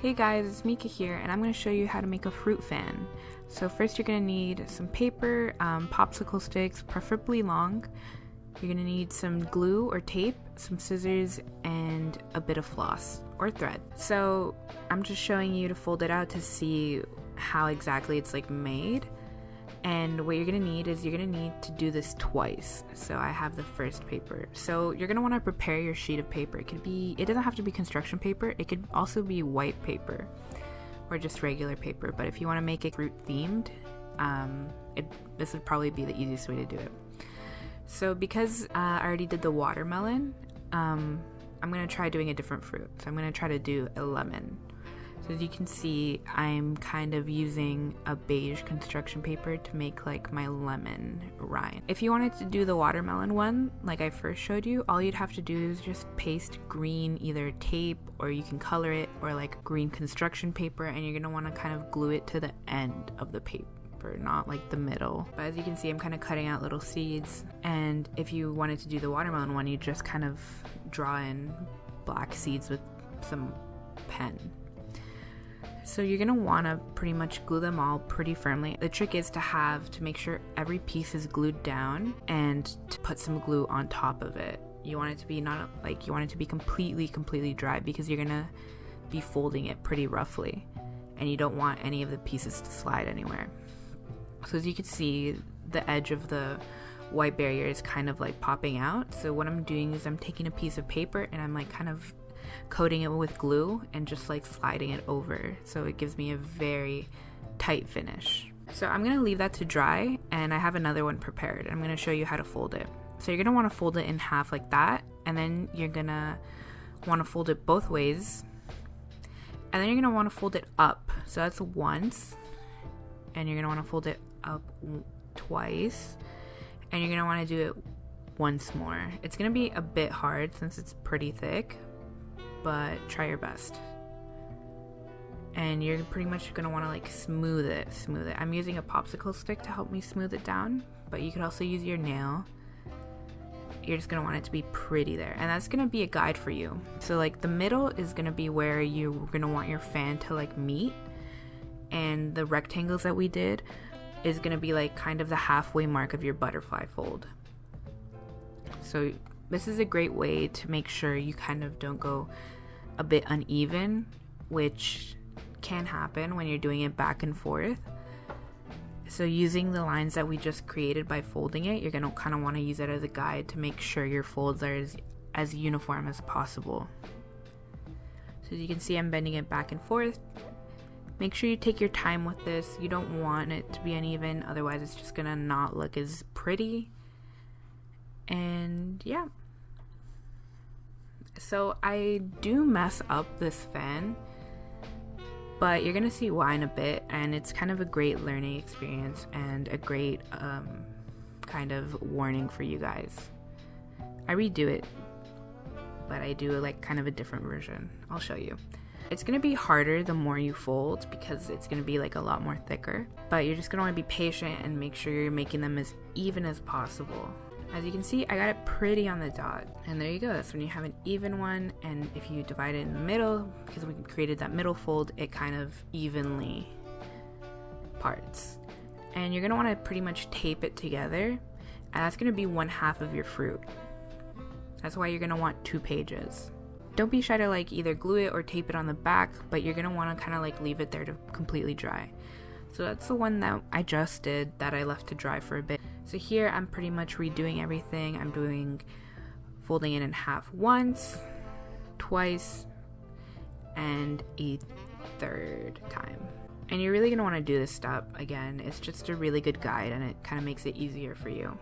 Hey guys, it's Mika here, and I'm going to show you how to make a fruit fan. So first you're going to need some paper, popsicle sticks, preferably long. You're going to need some glue or tape, some scissors, and a bit of floss or thread. So I'm just showing you to fold it out to see how exactly it's made. And what you're going to need is you're going to need to do this twice. So I have the first paper. So you're going to want to prepare your sheet of paper. It doesn't have to be construction paper. It could also be white paper or just regular paper. But if you want to make it fruit themed, this would probably be the easiest way to do it. So because I already did the watermelon, I'm going to try doing a different fruit. So I'm going to try to do a lemon. So as you can see, I'm kind of using a beige construction paper to make my lemon rind. If you wanted to do the watermelon one, like I first showed you, all you'd have to do is just paste green either tape, or you can color it, or green construction paper, and you're going to want to kind of glue it to the end of the paper, not the middle. But as you can see, I'm kind of cutting out little seeds, and if you wanted to do the watermelon one, you just kind of draw in black seeds with some pen. So you're going to want to pretty much glue them all pretty firmly. The trick is to make sure every piece is glued down and to put some glue on top of it. You want it to be you want it to be completely dry, because you're going to be folding it pretty roughly and you don't want any of the pieces to slide anywhere. So as you can see, the edge of the white barrier is kind of popping out. So what I'm doing is I'm taking a piece of paper and I'm kind of coating it with glue and just sliding it over, so it gives me a very tight finish. So I'm going to leave that to dry, and I have another one prepared. I'm going to show you how to fold it. So you're going to want to fold it in half like that, and then you're going to want to fold it both ways, and then you're going to want to fold it up. So that's once, and you're going to want to fold it up twice, and you're going to want to do it once more. It's going to be a bit hard since it's pretty thick, but try your best. And you're pretty much going to want to smooth it. I'm using a popsicle stick to help me smooth it down, but you could also use your nail. You're just going to want it to be pretty there, and that's going to be a guide for you. So the middle is going to be where you're going to want your fan to meet, and the rectangles that we did is going to be kind of the halfway mark of your butterfly fold. So this is a great way to make sure you kind of don't go a bit uneven, which can happen when you're doing it back and forth. So using the lines that we just created by folding it, you're going to kind of want to use it as a guide to make sure your folds are as uniform as possible. So as you can see, I'm bending it back and forth. Make sure you take your time with this. You don't want it to be uneven, otherwise it's just going to not look as pretty. And yeah. So I do mess up this fan, but you're gonna see why in a bit, and it's kind of a great learning experience and a great kind of warning for you guys. I redo it, but I do kind of a different version. I'll show you. It's gonna be harder the more you fold, because it's gonna be a lot more thicker, but you're just gonna want to be patient and make sure you're making them as even as possible. As you can see, I got it pretty on the dot, and there you go. That's when you have an even one, and if you divide it in the middle, because we created that middle fold, it kind of evenly parts. And you're going to want to pretty much tape it together, and that's going to be one half of your fruit. That's why you're going to want 2 pages. Don't be shy to either glue it or tape it on the back, but you're going to want to kind of leave it there to completely dry. So that's the one that I just did, that I left to dry for a bit. So here I'm pretty much redoing everything. I'm folding it in half once, twice, and a third time. And you're really going to want to do this step again. It's just a really good guide, and it kind of makes it easier for you.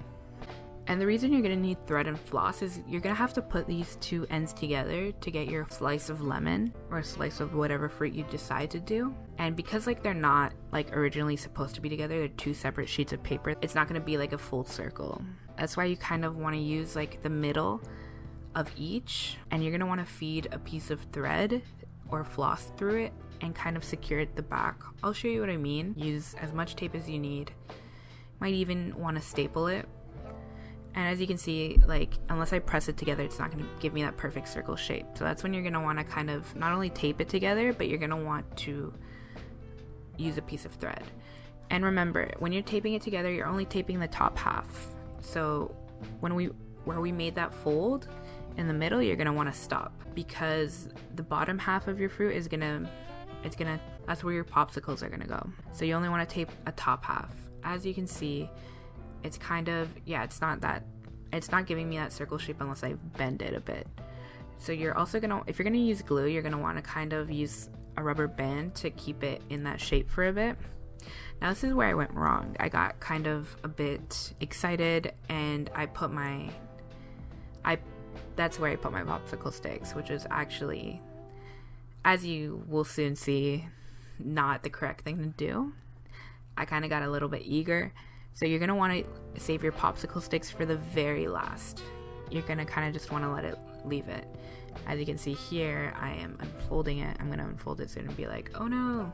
And the reason you're going to need thread and floss is you're going to have to put these 2 ends together to get your slice of lemon, or a slice of whatever fruit you decide to do. And because they're not originally supposed to be together, they're 2 separate sheets of paper, it's not going to be a full circle. That's why you kind of want to use the middle of each, and you're going to want to feed a piece of thread or floss through it and kind of secure it at the back. I'll show you what I mean. Use as much tape as you need. Might even want to staple it. And as you can see, like, unless I press it together, it's not going to give me that perfect circle shape. So that's when you're going to want to kind of not only tape it together, but you're going to want to use a piece of thread. And remember, when you're taping it together, you're only taping the top half. So where we made that fold in the middle, you're going to want to stop, because the bottom half of your fruit is that's where your popsicles are going to go. So you only want to tape a top half. As you can see, it's kind of, it's not giving me that circle shape unless I bend it a bit. So you're also gonna, if you're gonna use glue, you're gonna want to kind of use a rubber band to keep it in that shape for a bit. Now this is where I went wrong. I got kind of a bit excited and that's where I put my popsicle sticks, which is actually, as you will soon see, not the correct thing to do. I kind of got a little bit eager. So you're going to want to save your popsicle sticks for the very last. You're going to kind of just want to leave it. As you can see here, I am unfolding it. I'm going to unfold it soon and be like, oh no.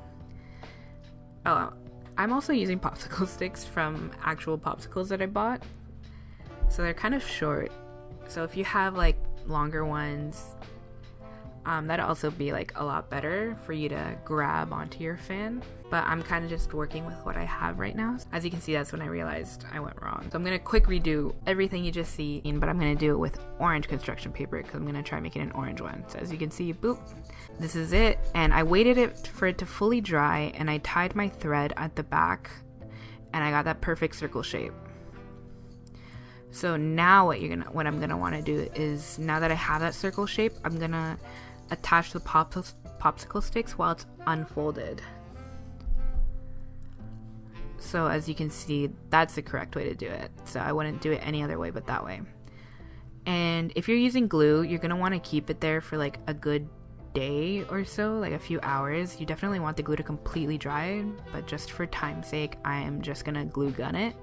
Oh, I'm also using popsicle sticks from actual popsicles that I bought. So they're kind of short. So if you have like longer ones, that'd also be like a lot better for you to grab onto your fan. But I'm kind of just working with what I have right now. As you can see, that's when I realized I went wrong. So I'm going to quick redo everything you just see, but I'm going to do it with orange construction paper because I'm going to try making an orange one. So as you can see, boop, this is it. And I waited for it to fully dry, and I tied my thread at the back, and I got that perfect circle shape. So now what I'm gonna want to do is, now that I have that circle shape, I'm gonna attach the popsicle sticks while it's unfolded. So as you can see, that's the correct way to do it. So I wouldn't do it any other way but that way. And if you're using glue, you're gonna want to keep it there for like a good day or so, like a few hours. You definitely want the glue to completely dry, but just for time's sake, I am just gonna glue gun it.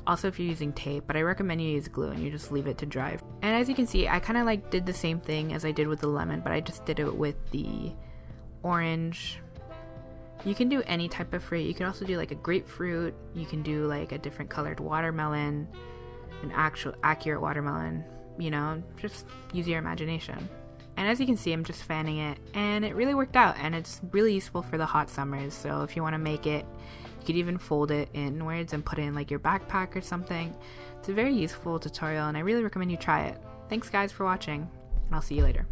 Also, if you're using tape, but I recommend you use glue and you just leave it to dry. And as you can see, I kind of like did the same thing as I did with the lemon, but I just did it with the orange. You can do any type of fruit. You can also do like a grapefruit. You can do like a different colored watermelon, an actual accurate watermelon, you know, just use your imagination. And as you can see, I'm just fanning it, and it really worked out, and it's really useful for the hot summers. So if you want to make it, you could even fold it inwards and put it in like your backpack or something. It's a very useful tutorial, and I really recommend you try it. Thanks guys for watching, and I'll see you later.